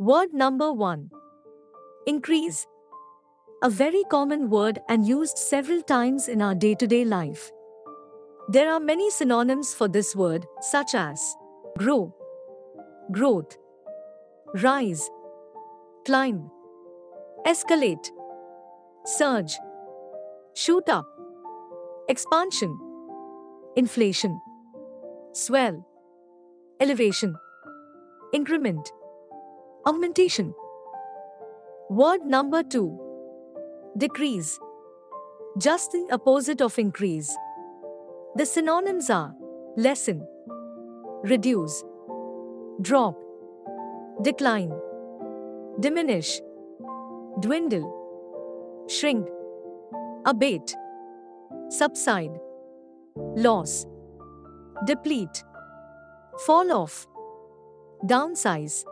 Word number 1. Increase. A very common word and used several times in our day-to-day life. There are many synonyms for this word, such as grow, growth, rise, climb, escalate, surge, shoot up, expansion, inflation, swell, elevation, increment, augmentation. Word number 2. Decrease. Just the opposite of increase. The synonyms are lessen, reduce, drop, decline, diminish, dwindle, shrink, abate, subside, loss, deplete, fall off, downsize,